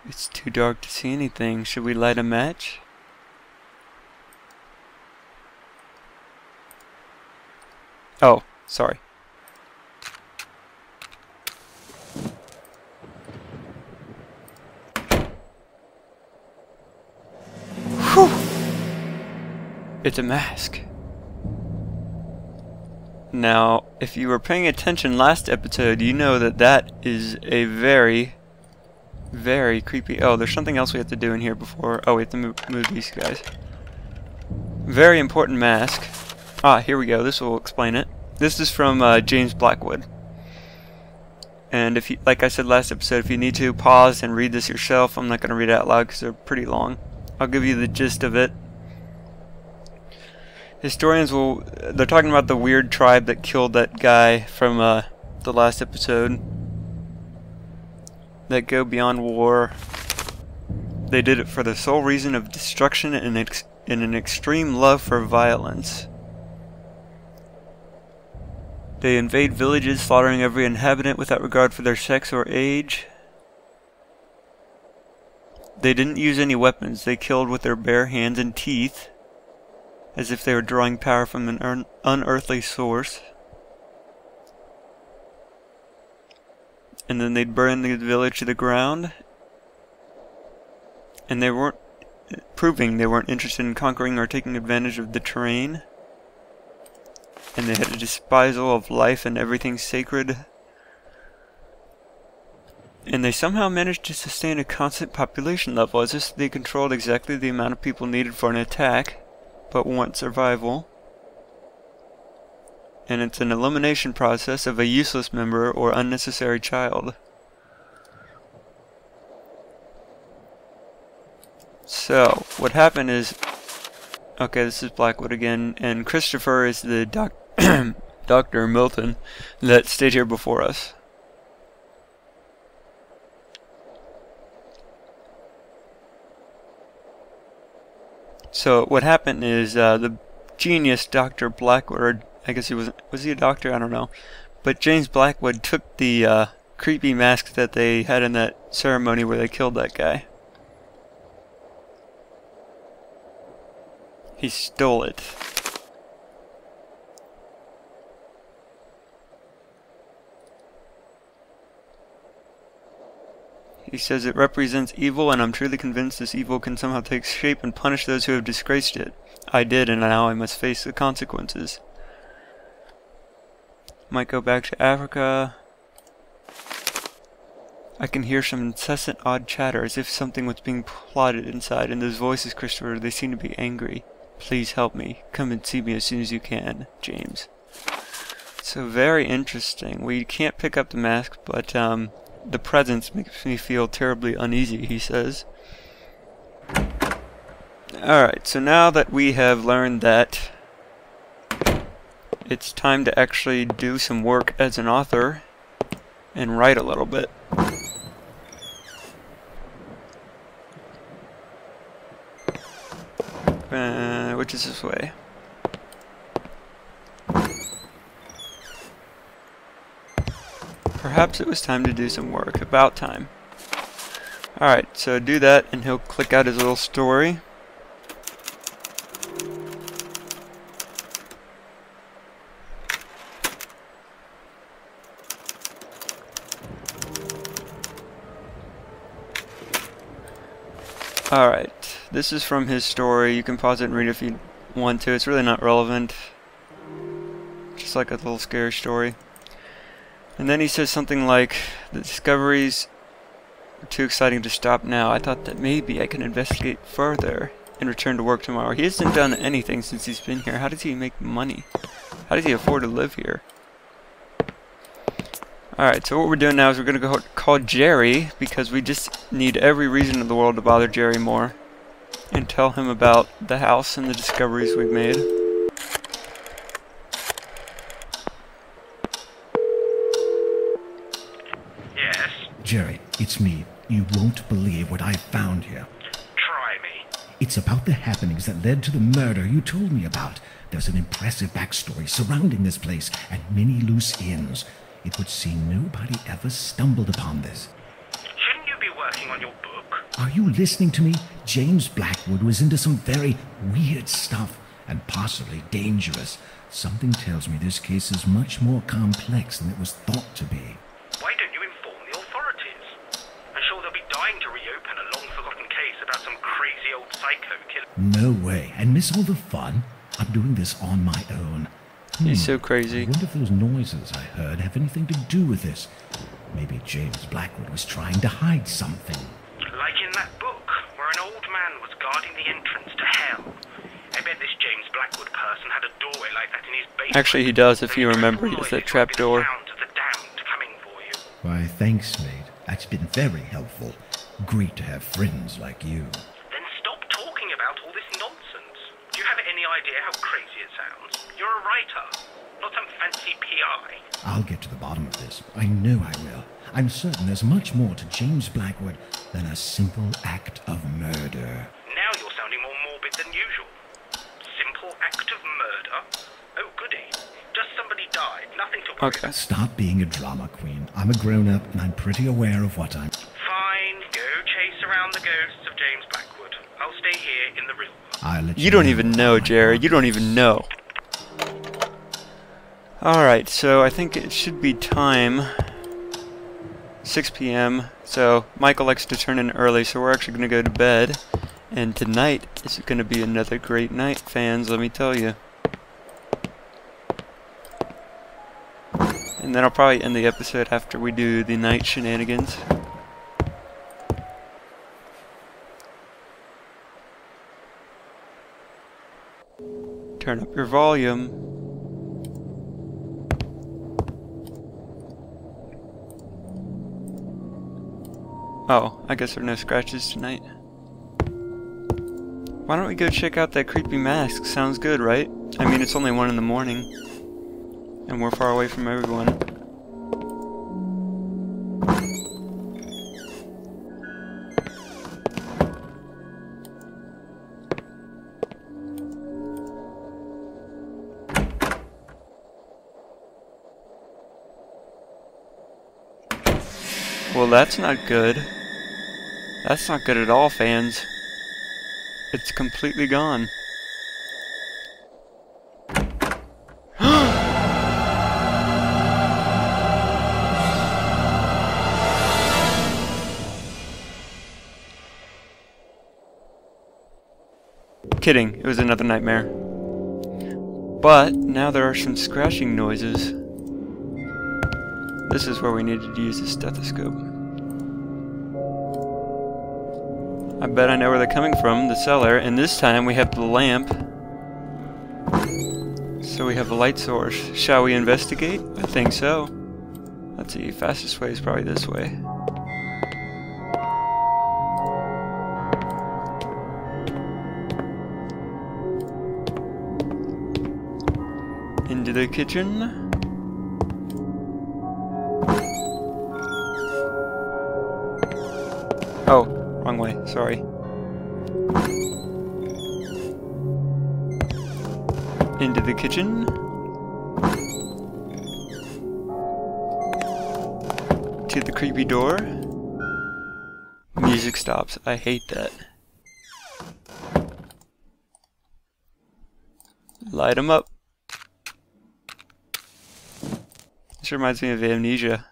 It's too dark to see anything. Should we light a match? Oh, sorry. Whew! It's a mask. Now, if you were paying attention last episode, you know that that is a very creepy... Oh, there's something else we have to do in here before... Oh, we have to move these guys. Very important mask. Ah, here we go. This will explain it. This is from James Blackwood. And if you, like I said last episode, if you need to, pause and read this yourself. I'm not going to read it out loud because they're pretty long. I'll give you the gist of it. Historians will... They're talking about the weird tribe that killed that guy from the last episode. That go beyond war. They did it for the sole reason of destruction and an extreme love for violence. They invade villages, slaughtering every inhabitant without regard for their sex or age. They didn't use any weapons. They killed with their bare hands and teeth, as if they were drawing power from an unearthly source. And then they'd burn the village to the ground. And they weren't proving they weren't interested in conquering or taking advantage of the terrain. And they had a despisal of life and everything sacred. And they somehow managed to sustain a constant population level, as if they controlled exactly the amount of people needed for an attack, but want survival. And it's an elimination process of a useless member or unnecessary child. So, what happened is... Okay, this is Blackwood again, and Christopher is the Dr. Milton that stayed here before us. So, what happened is, the genius Dr. Blackwood, or I guess he was he a doctor? I don't know. But James Blackwood took the creepy mask that they had in that ceremony where they killed that guy. He stole it. He says it represents evil, and I'm truly convinced this evil can somehow take shape and punish those who have disgraced it. I did, and now I must face the consequences. Might go back to Africa. I can hear some incessant odd chatter, as if something was being plotted inside, and those voices, Christopher, they seem to be angry. Please help me. Come and see me as soon as you can, James. So very interesting. We can't pick up the mask, but the presence makes me feel terribly uneasy, he says. Alright, so now that we have learned that it's time to actually do some work as an author and write a little bit. Which is this way? Perhaps it was time to do some work. About time. Alright, so do that and he'll click out his little story. Alright, this is from his story. You can pause it and read it if you want to. It's really not relevant. Just like a little scary story. And then he says something like, the discoveries are too exciting to stop now. I thought that maybe I can investigate further and return to work tomorrow. He hasn't done anything since he's been here. How does he make money? How does he afford to live here? Alright, so what we're doing now is we're going to go call Jerry, because we just need every reason in the world to bother Jerry more. And tell him about the house and the discoveries we've made. Yes? Jerry, it's me. You won't believe what I found here. Try me. It's about the happenings that led to the murder you told me about. There's an impressive backstory surrounding this place and many loose ends. It would seem nobody ever stumbled upon this. Shouldn't you be working on your book? Are you listening to me? James Blackwood was into some very weird stuff, and possibly dangerous. Something tells me this case is much more complex than it was thought to be. Why don't you inform the authorities? I'm sure they'll be dying to reopen a long-forgotten case about some crazy old psycho killer. No way. And miss all the fun? I'm doing this on my own. He's so crazy. I wonder if those noises I heard have anything to do with this. Maybe James Blackwood was trying to hide something. Like in that book, where an old man was guarding the entrance to hell. I bet this James Blackwood person had a doorway like that in his basement. Actually, he does, if you remember. He has that trap door. Why, thanks, mate. That's been very helpful. Great to have friends like you. Then stop talking about all this nonsense. Do you have any idea how crazy it sounds? You're a writer, not some fancy PI. I'll get to the bottom of this. I know I will. I'm certain there's much more to James Blackwood than a simple act of murder. Now you're sounding more morbid than usual. Simple act of murder? Oh, goody. Just somebody died. Nothing to worry about. Okay. Stop being a drama queen. I'm a grown-up, and I'm pretty aware of what I'm... Fine. Go chase around the ghosts of James Blackwood. I'll stay here in the real world. I'll let You don't know. even know, Jared. You don't even know. Alright, so I think it should be time. 6 p.m. So Michael likes to turn in early, so we're actually going to go to bed. And tonight is going to be another great night, fans, let me tell you. And then I'll probably end the episode after we do the night shenanigans. Turn up your volume. Oh, I guess there are no scratches tonight. Why don't we go check out that creepy mask? Sounds good, right? I mean, it's only 1 in the morning. And we're far away from everyone. Well, that's not good. That's not good at all, fans. It's completely gone. Kidding, it was another nightmare. But now there are some scratching noises. This is where we needed to use the stethoscope. I bet I know where they're coming from, the cellar, and this time we have the lamp. So we have a light source. Shall we investigate? I think so. Let's see, fastest way is probably this way. Into the kitchen. Oh, wrong way, sorry. Into the kitchen. To the creepy door. Music stops. I hate that. Light 'em up. This reminds me of Amnesia.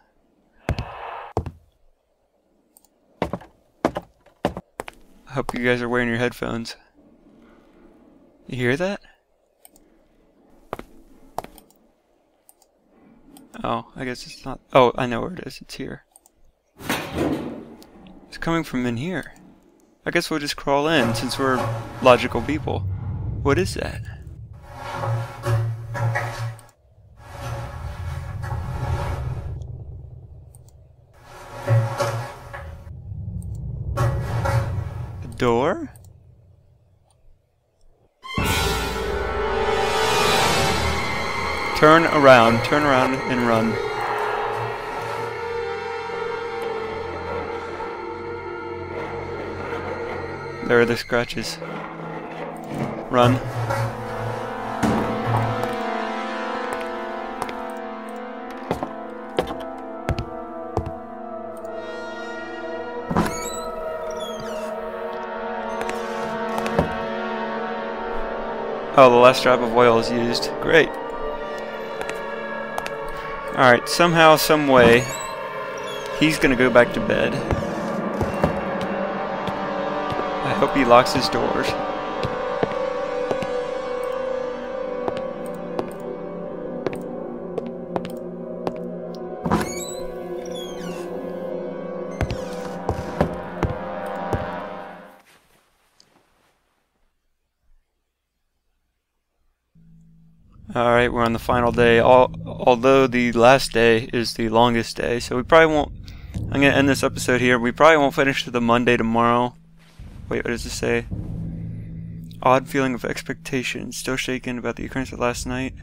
I hope you guys are wearing your headphones. You hear that? Oh, I guess it's not. Oh, I know where it is. It's here. It's coming from in here. I guess we'll just crawl in since we're logical people. What is that? Door? Turn around and run. There are the scratches. Run. Oh, the last drop of oil is used. Great. Alright, somehow, some way, he's gonna go back to bed. I hope he locks his doors. Alright, we're on the final day, although the last day is the longest day, so we probably won't, I'm going to end this episode here. We probably won't finish to the Monday tomorrow. Wait, what does it say? Odd feeling of expectation, still shaken about the occurrence of last night.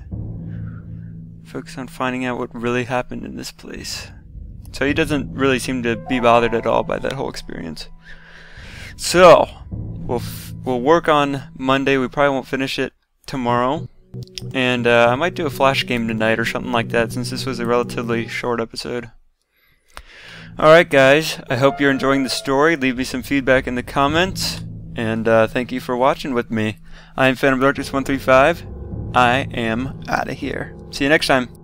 Focus on finding out what really happened in this place. So he doesn't really seem to be bothered at all by that whole experience. So, we'll work on Monday. We probably won't finish it tomorrow. And I might do a flash game tonight or something like that, since this was a relatively short episode. Alright guys, I hope you're enjoying the story. Leave me some feedback in the comments. And thank you for watching with me. I'm Phantom Darkness 135. I am out of here. See you next time.